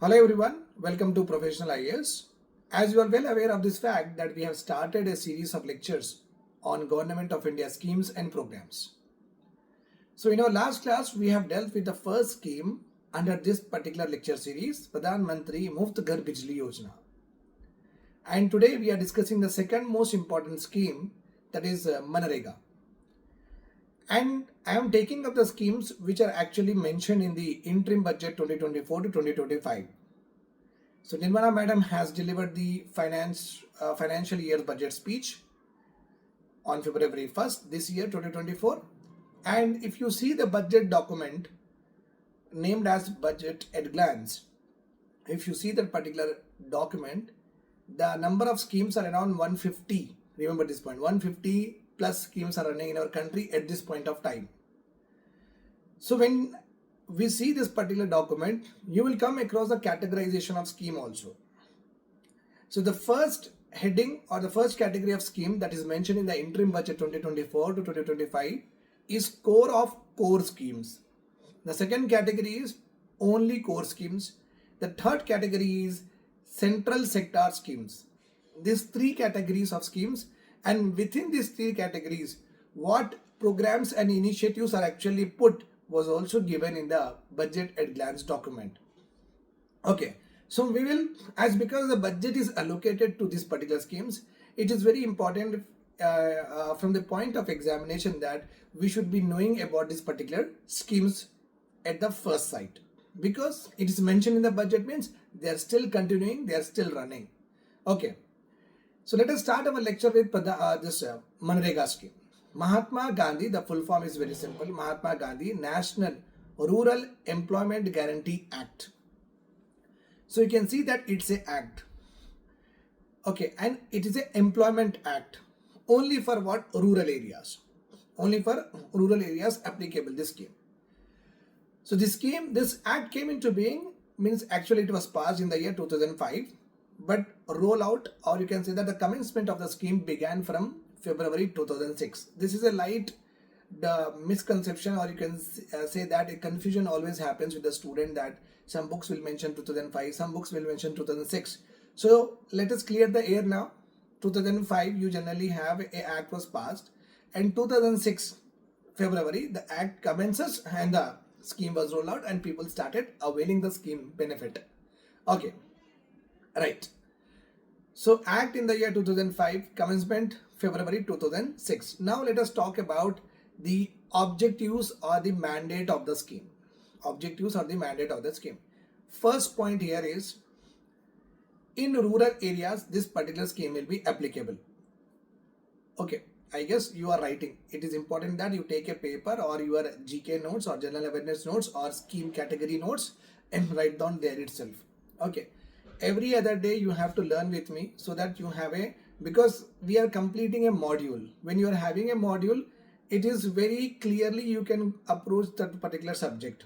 Hello everyone, welcome to Professional IAS. As you are well aware of this fact that we have started a series of lectures on Government of India schemes and programs. So in our last class, we have dealt with the first scheme under this particular lecture series, Pradhan Mantri Muft Ghar Bijli Yojana. And today we are discussing the second most important scheme, that is MGNREGA. And I am taking up the schemes which are actually mentioned in the interim budget 2024 to 2025. So Nirmala madam has delivered the financial year budget speech on February 1st this year 2024. And if you see the budget document named as Budget at Glance, if you see that particular document, the number of schemes are around 150. Remember this point, 150 plus schemes are running in our country at this point of time. So when we see this particular document, you will come across the categorization of scheme also. So the first heading or the first category of scheme that is mentioned in the interim budget 2024 to 2025 is core of core schemes. The second category is only core schemes. The third category is central sector schemes. These three categories of schemes, and within these three categories, what programs and initiatives are actually put was also given in the Budget at Glance document. Okay, so we will, as because the budget is allocated to these particular schemes, it is very important from the point of examination that we should be knowing about these particular schemes at the first sight, because it is mentioned in the budget means they are still continuing, they are still running. Okay, so let us start our lecture with this MGNREGA scheme. Mahatma Gandhi, the full form is very simple, Mahatma Gandhi National Rural Employment Guarantee Act. So you can see that it's an act. Okay, and it is an employment act only for what? Rural areas. Only for rural areas applicable this scheme. So this act came into being, means actually it was passed in the year 2005, but rollout, or you can say that the commencement of the scheme began from February 2006. This is a the misconception, or you can say that a confusion always happens with the student, that some books will mention 2005, some books will mention 2006. So let us clear the air now. 2005 you generally have a act was passed, and 2006 February the act commences and the scheme was rolled out and people started availing the scheme benefit. Okay, right. So act in the year 2005, commencement February 2006. Now let us talk about the objectives or the mandate of the scheme. Objectives or the mandate of the scheme. First point here is, in rural areas this particular scheme will be applicable. Okay, I guess you are writing. It is important that you take a paper or your GK notes or general awareness notes or scheme category notes and write down there itself. Okay, every other day you have to learn with me, so that you have because we are completing a module. When you are having a module, it is very clearly you can approach that particular subject.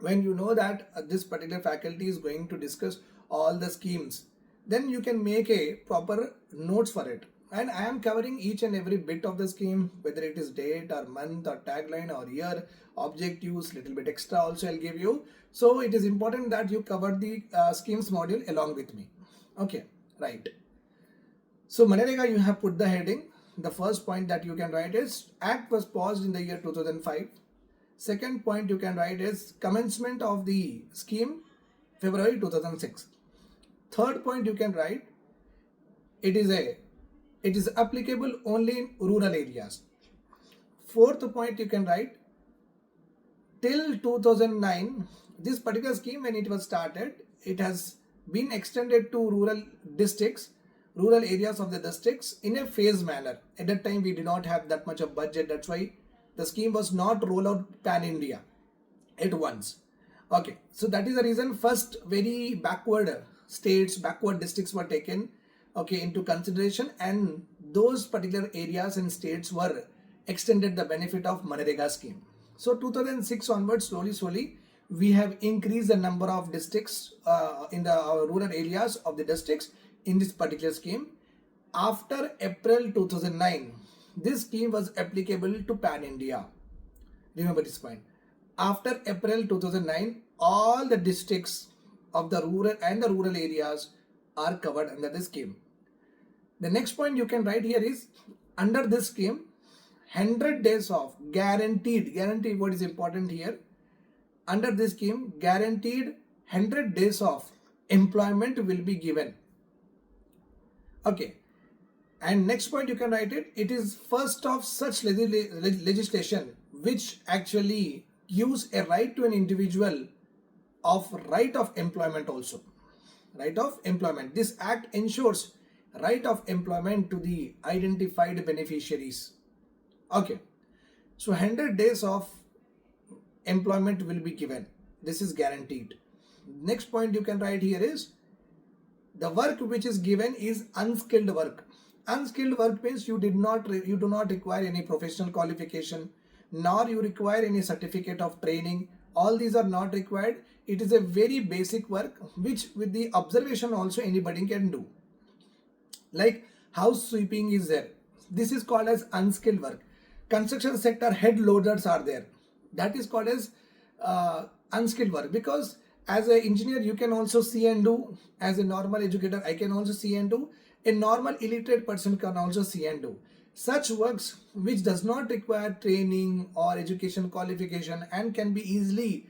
When you know that this particular faculty is going to discuss all the schemes, then you can make a proper notes for it. And I am covering each and every bit of the scheme, whether it is date or month or tagline or year, objectives, little bit extra also I'll give you. So it is important that you cover the schemes module along with me. Okay, right. So MGNREGA, you have put the heading. The first point that you can write is act was paused in the year 2005. Second point you can write is commencement of the scheme February 2006. Third point you can write, it is applicable only in rural areas. Fourth point you can write, till 2009 this particular scheme, when it was started, it has been extended to rural districts, rural areas of the districts in a phased manner. At that time we did not have that much of budget, that's why the scheme was not rolled out pan-India at once. Okay, so that is the reason first very backward states, backward districts were taken, okay, into consideration, and those particular areas and states were extended the benefit of MGNREGA scheme. So 2006 onwards, slowly we have increased the number of districts in the rural areas of the districts in this particular scheme. After April 2009, this scheme was applicable to pan-India. Remember this point. After April 2009, all the districts of the rural and the rural areas are covered under the scheme. The next point you can write here is, under this scheme, 100 days of guaranteed what is important here, under this scheme guaranteed 100 days of employment will be given. Okay, and next point you can write it is first of such legislation which actually gives a right to an individual of right of employment also. Right of employment. This act ensures right of employment to the identified beneficiaries. Okay, so 100 days of employment will be given. This is guaranteed. Next point you can write here is, the work which is given is unskilled work. Unskilled work means you do not require any professional qualification, nor you require any certificate of training. All these are not required. It is a very basic work which with the observation also anybody can do. Like house sweeping is there. This is called as unskilled work. Construction sector head loaders are there. That is called as unskilled work, because as an engineer you can also see and do. As a normal educator I can also see and do. A normal illiterate person can also see and do. Such works which does not require training or education qualification and can be easily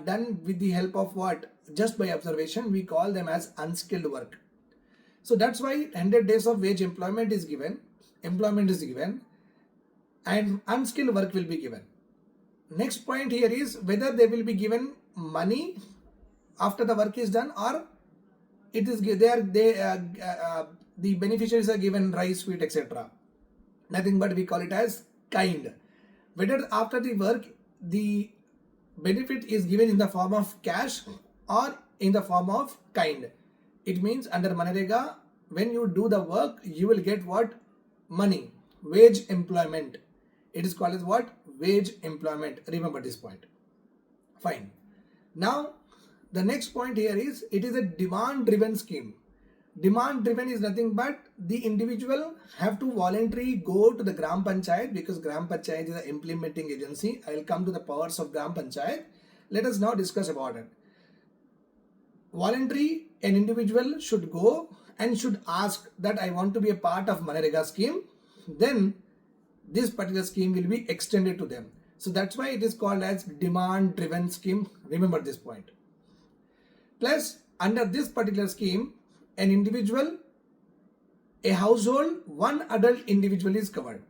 done with the help of what? Just by observation, we call them as unskilled work. So that's why 100 days of wage employment is given, and unskilled work will be given. Next point here is whether they will be given money after the work is done, or it is the beneficiaries are given rice, wheat, etc. Nothing but we call it as kind. Whether after the work the benefit is given in the form of cash or in the form of kind. It means under MGNREGA, when you do the work, you will get what? Money. Wage employment. It is called as what? Wage employment. Remember this point. Fine. Now, the next point here is, it is a demand-driven scheme. Demand-driven is nothing but the individual have to voluntarily go to the Gram Panchayat, because Gram Panchayat is the implementing agency. I will come to the powers of Gram Panchayat. Let us now discuss about it. Voluntary, an individual should go and should ask that I want to be a part of MGNREGA scheme. Then this particular scheme will be extended to them. So that's why it is called as demand driven scheme. Remember this point. Plus, under this particular scheme, an individual, a household, one adult individual is covered.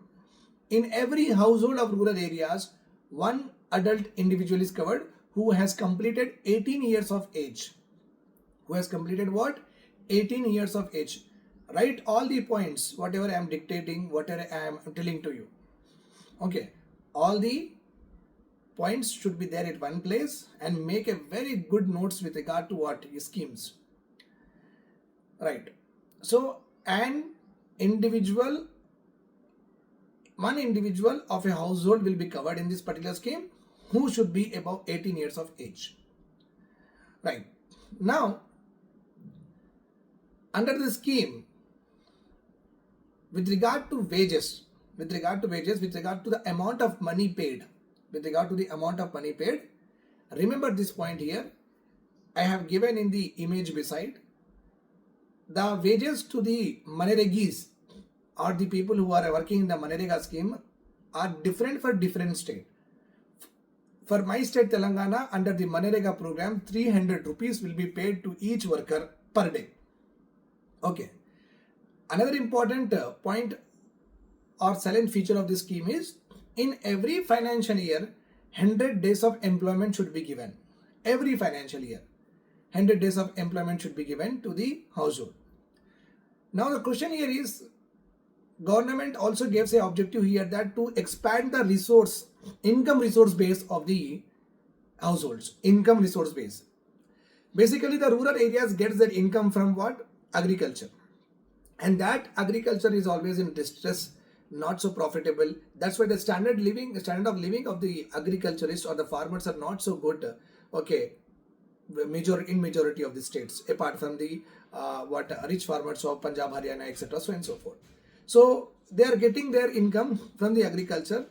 In every household of rural areas, one adult individual is covered who has completed 18 years of age. Who has completed what? 18 years of age. Write all the points, whatever I am dictating, whatever I am telling to you. Okay. All the points should be there at one place, and make a very good notes with regard to what? Schemes. Right. So, one individual of a household will be covered in this particular scheme who should be above 18 years of age. Right. Now, under the scheme, with regard to wages, with regard to the amount of money paid, remember this point here. I have given in the image beside. The wages to the MGNREGIs, or the people who are working in the MGNREGA scheme, are different for different state. For my state Telangana, under the MGNREGA program, 300 rupees will be paid to each worker per day. Okay. Another important point or salient feature of this scheme is, in every financial year, 100 days of employment should be given. Every financial year, 100 days of employment should be given to the household. Now the question here is, government also gives a objective here that to expand the income resource base of the households. Income resource base. Basically, the rural areas gets their income from what? Agriculture. And that agriculture is always in distress, not so profitable. That's why the standard of living of the agriculturists or the farmers are not so good. Okay, in majority of the states, apart from the rich farmers of Punjab, Haryana, etc., so and so forth. So they are getting their income from the agriculture.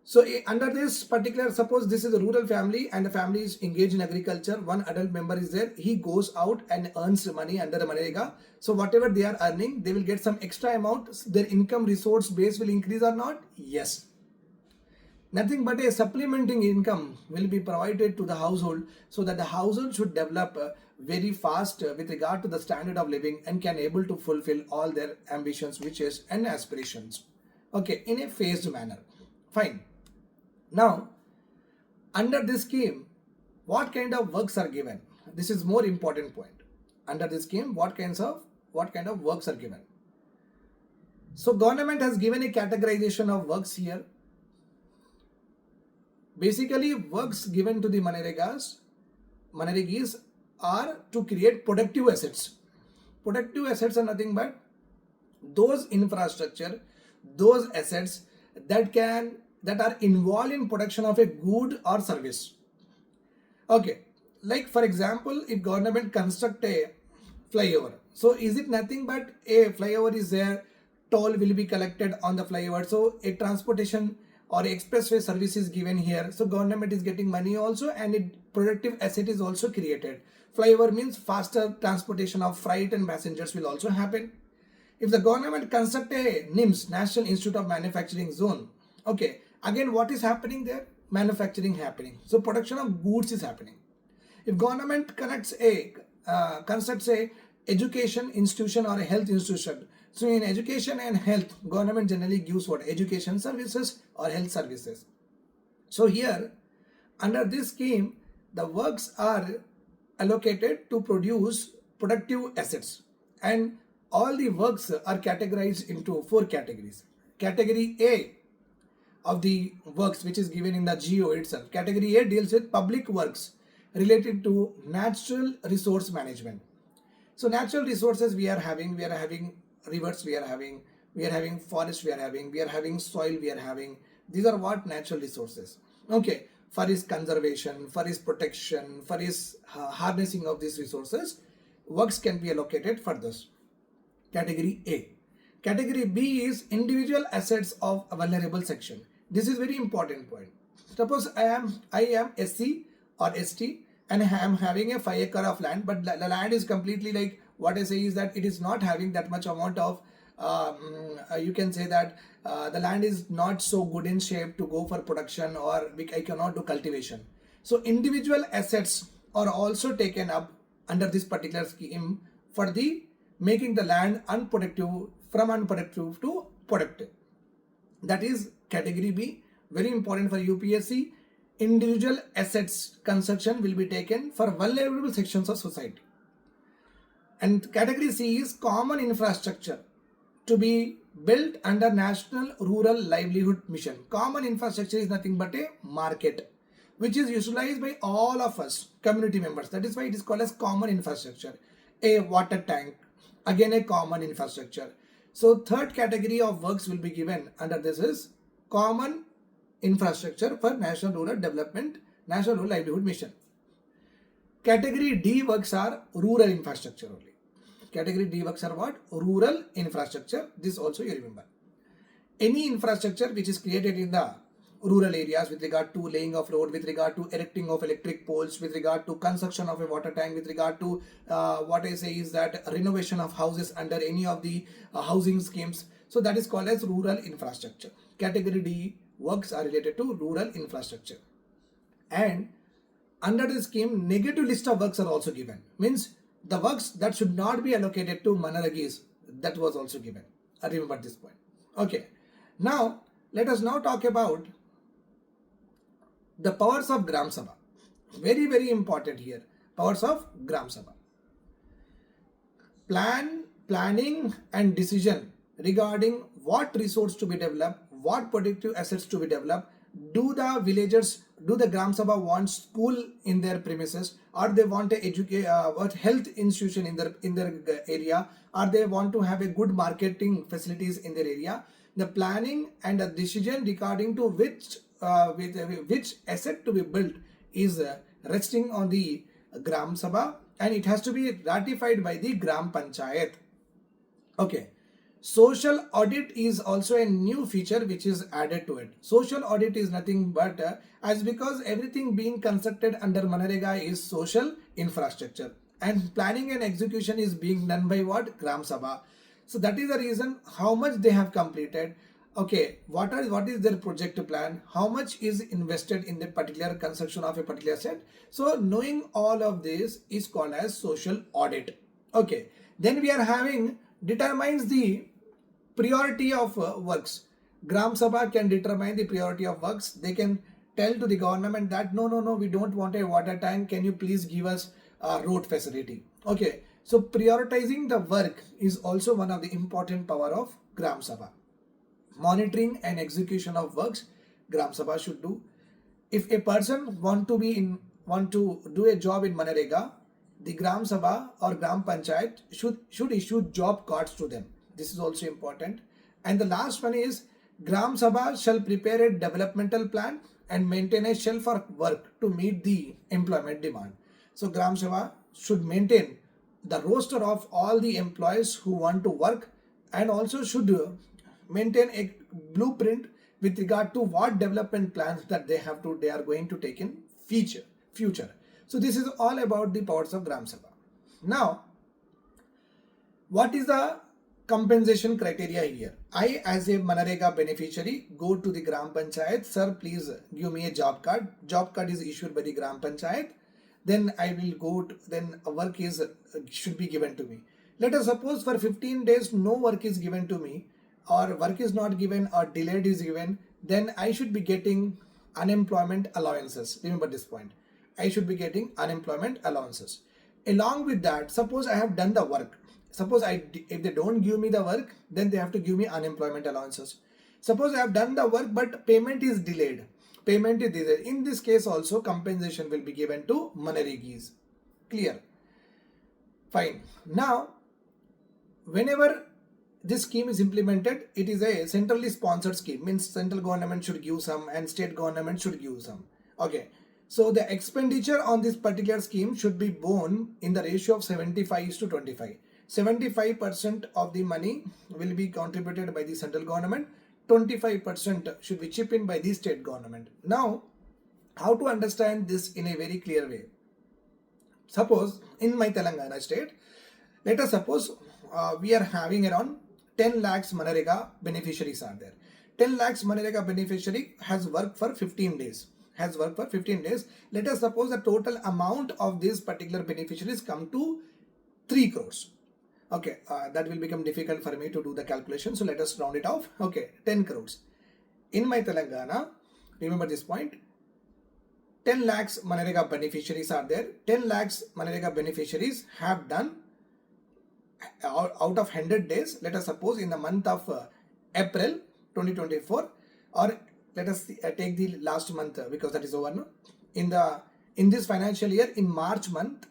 So under this particular, suppose this is a rural family and the family is engaged in agriculture. One adult member is there. He goes out and earns money under the MGNREGA. So whatever they are earning, they will get some extra amount. Their income resource base will increase or not? Yes. Nothing but a supplementing income will be provided to the household so that the household should develop very fast with regard to the standard of living and can able to fulfill all their ambitions, wishes and aspirations. Okay, in a phased manner. Fine. Now, under this scheme, what kind of works are given? This is more important point. Under this scheme, what kind of works are given? So government has given a categorization of works here. Basically, works given to the MGNREGAs are to create productive assets. Productive assets are nothing but those infrastructure, those assets that are involved in production of a good or service. Okay, like for example, if government construct a flyover, so is it nothing but a flyover is there, toll will be collected on the flyover, so a transportation or expressway service is given here, so government is getting money also and a productive asset is also created. Flyover means faster transportation of freight and passengers will also happen. If the government construct a NIMS, National Institute of Manufacturing Zone, okay, again what is happening there? Manufacturing happening. So production of goods is happening. If government constructs a education institution or a health institution, so in education and health, government generally gives what? Education services or health services. So here, under this scheme, the works are allocated to produce productive assets, and all the works are categorized into 4 categories. Category A of the works which is given in the GO itself. Category A deals with public works related to natural resource management. So natural resources we are having rivers, we are having forest, we are having soil, we are having. These are what? Natural resources. Okay, for its conservation, for its protection, for its harnessing of these resources, works can be allocated for this. Category A. Category B is individual assets of a vulnerable section. This is very important point. Suppose I am SC or ST and I am having a 5 acre of land, but the land is completely, like what I say is that it is not having that much amount of you can say that the land is not so good in shape to go for production, or I cannot do cultivation. So individual assets are also taken up under this particular scheme for the making the land unproductive, from unproductive to productive. That is category B, very important for UPSC. Individual assets construction will be taken for vulnerable sections of society. And category C is common infrastructure to be built under National Rural Livelihood Mission. Common infrastructure is nothing but a market which is utilized by all of us community members. That is why it is called as common infrastructure. A water tank, again a common infrastructure. So third category of works will be given under this is common infrastructure for National Rural Development, National Rural Livelihood Mission. Category D works are rural infrastructure only. Category D works are what? Rural infrastructure. This also you remember. Any infrastructure which is created in the rural areas with regard to laying of road, with regard to erecting of electric poles, with regard to construction of a water tank, with regard to what I say is that renovation of houses under any of the housing schemes. So that is called as rural infrastructure. Category D works are related to rural infrastructure. And under this scheme, negative list of works are also given. Means the works that should not be allocated to MGNREGAs, that was also given. I remember this point. Okay. Now, let us now talk about the powers of Gram Sabha. Very, very important here. Powers of Gram Sabha. Planning and decision regarding what resource to be developed, what productive assets to be developed. Do the villagers, do the Gram Sabha want school in their premises, or they want a health institution in their area, or they want to have a good marketing facilities in their area? The planning and the decision regarding to which asset to be built is resting on the Gram Sabha, and it has to be ratified by the Gram Panchayat. Okay, Social audit is also a new feature which is added to it. Social audit is nothing but as because everything being constructed under MGNREGA is social infrastructure, and planning and execution is being done by what? Gram Sabha. So that is the reason how much they have completed. Okay, what is their project plan? How much is invested in the particular construction of a particular set? So knowing all of this is called as social audit. Okay, then we are having determines the priority of works. Gram Sabha can determine the priority of works. They can tell to the government that no, we don't want a water tank. Can you please give us a road facility? Okay, so prioritizing the work is also one of the important power of Gram Sabha. Monitoring and execution of works, Gram Sabha should do. If a person want to do a job in MGNREGA, the Gram Sabha or Gram Panchayat should issue job cards to them. This is also important. And the last one is Gram Sabha shall prepare a developmental plan and maintain a shelf for work to meet the employment demand. So Gram Sabha should maintain the roster of all the employees who want to work, and also should maintain a blueprint with regard to what development plans that they are going to take in future. So this is all about the powers of Gram Sabha. Now, what is the compensation criteria here? I, as a MGNREGA beneficiary, go to the Gram Panchayat. Sir, please give me a job card. Job card is issued by the Gram Panchayat. Then I will go to, then a work should be given to me. Let us suppose for 15 days no work is given to me, or work is not given, or delayed is given. Then I should be getting unemployment allowances. Remember this point. I should be getting unemployment allowances. Along with that, suppose I have done the work. Suppose if they don't give me the work, then they have to give me unemployment allowances. Suppose I have done the work but payment is delayed. In this case also compensation will be given to MGNREGIs. Clear? Fine. Now, whenever this scheme is implemented, it is a centrally sponsored scheme. Means central government should give some and state government should give some. Okay. So the expenditure on this particular scheme should be borne in the ratio of 75:25. 75% of the money will be contributed by the central government. 25% should be chipped in by the state government. Now, how to understand this in a very clear way? Suppose in my Telangana state, let us suppose we are having around 10 lakhs MGNREGA beneficiaries are there. 10 lakhs MGNREGA beneficiary has worked for 15 days. Let us suppose the total amount of these particular beneficiaries come to 3 crores. Okay, that will become difficult for me to do the calculation. So let us round it off. Okay, 10 crores. In my Telangana, remember this point, 10 lakhs MGNREGA beneficiaries are there. 10 lakhs MGNREGA beneficiaries have done out of 100 days. Let us suppose in the month of April 2024, or let us take the last month because that is over now. In this financial year, in March month,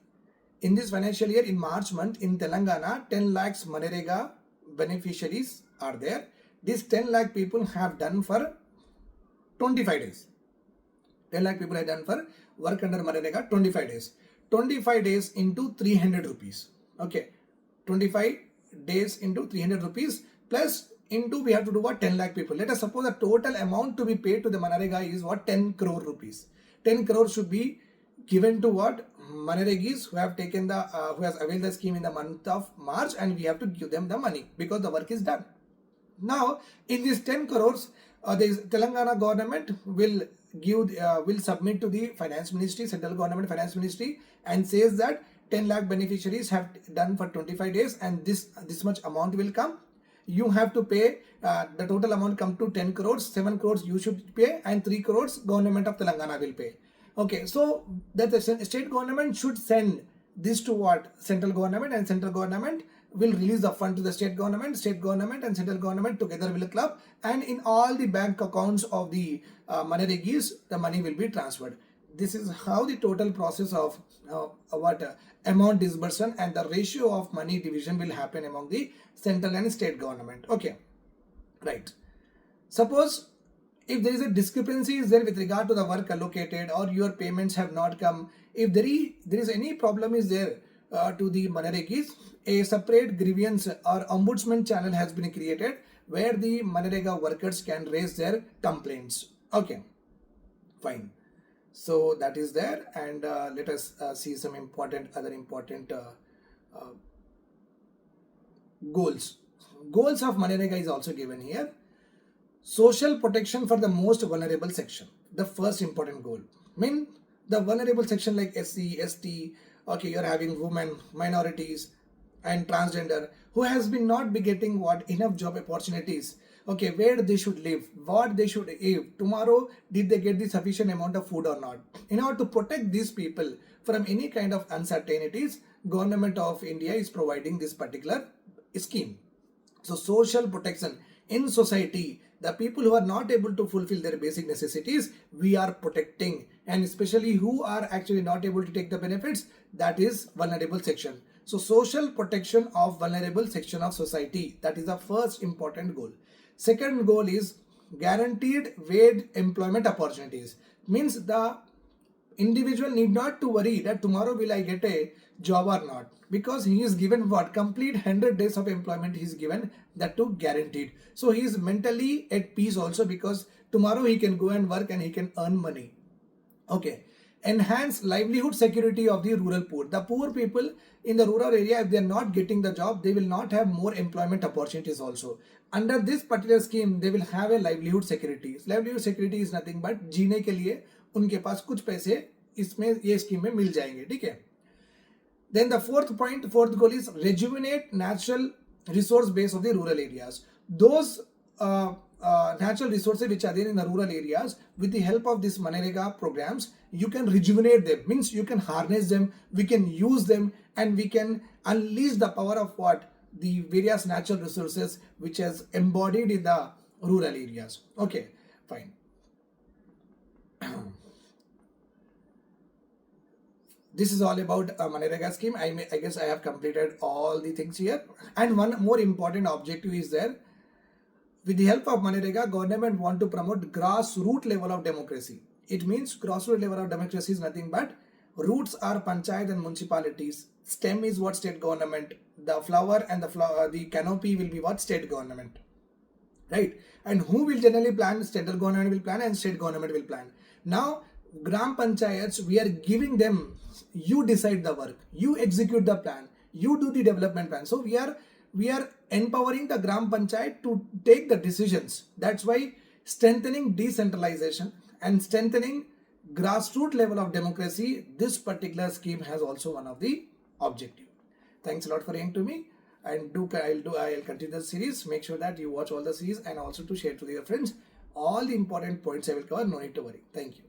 in Telangana, 10 lakhs MGNREGA beneficiaries are there. These 10 lakh people have done for 25 days. 10 lakh people have done for work under MGNREGA 25 days. 25 days into 300 rupees. Okay. 25 days into 300 rupees plus into we have to do what? 10 lakh people. Let us suppose the total amount to be paid to the MGNREGA is what? 10 crore rupees. 10 crore should be given to what? MGNREGIs who have taken the who has availed the scheme in the month of March, and we have to give them the money because the work is done. Now, in these 10 crores, the Telangana government will submit to the finance ministry, central government finance ministry, and says that 10 lakh beneficiaries have done for 25 days and this much amount will come. You have to pay, the total amount come to 10 crores, 7 crores you should pay and 3 crores government of Telangana will pay. Okay, so that the state government should send this to what? Central government, and central government will release the fund to the state government and central government together will club, and in all the bank accounts of the MGNREGIs, the money will be transferred. This is how the total process of amount disbursement and the ratio of money division will happen among the central and state government. Okay, right. Suppose if there is a discrepancy is there with regard to the work allocated, or your payments have not come, if there is any problem is there to the MGNREGIs, a separate grievance or ombudsman channel has been created where the MGNREGA workers can raise their complaints. Okay, fine. So that is there, and let us see some other important goals. Goals of MGNREGA is also given here. Social protection for the most vulnerable section. The first important goal. Mean the vulnerable section like SC, ST, okay, you're having women, minorities, and transgender who has been not be getting what enough job opportunities. Okay, where they should live, what they should eat. Tomorrow, did they get the sufficient amount of food or not? In order to protect these people from any kind of uncertainties, Government of India is providing this particular scheme. So social protection in society, the people who are not able to fulfill their basic necessities, we are protecting, and especially who are actually not able to take the benefits, that is vulnerable section. So social protection of vulnerable section of society, that is the first important goal. Second goal is guaranteed wage employment opportunities. Means the individual need not to worry that tomorrow will I get a job or not, because he is given what complete 100 days of employment he is given, that too guaranteed. So he is mentally at peace also, because tomorrow he can go and work and he can earn money. Okay, enhance livelihood security of the rural poor. The poor people in the rural area, if they are not getting the job, they will not have more employment opportunities also. Under this particular scheme, they will have a livelihood security. Livelihood security is nothing but जीने के लिए उनके पास कुछ पैसे इसमें ये scheme में मिल जाएंगे. ठीक है. Then the fourth goal is rejuvenate natural resource base of the rural areas. Those natural resources which are there in the rural areas, with the help of this MGNREGA programs, you can rejuvenate them. Means you can harness them, we can use them, and we can unleash the power of what? The various natural resources which is embodied in the rural areas. Okay, fine. This is all about MGNREGA scheme. I guess I have completed all the things here. And one more important objective is there. With the help of MGNREGA, government want to promote grassroots level of democracy. It means grassroots level of democracy is nothing but roots are panchayat and municipalities. Stem is what? State government. The flower and the canopy will be what? State government. Right? And who will generally plan? Central government will plan and state government will plan. Now, Gram Panchayats, we are giving them, you decide the work, you execute the plan, you do the development plan. So we are empowering the Gram Panchayat to take the decisions. That's why strengthening decentralization and strengthening grassroots level of democracy, this particular scheme has also one of the objective. Thanks a lot for hearing to me, and I'll continue the series. Make sure that you watch all the series and also to share to your friends. All the important points I will cover, no need to worry. Thank you.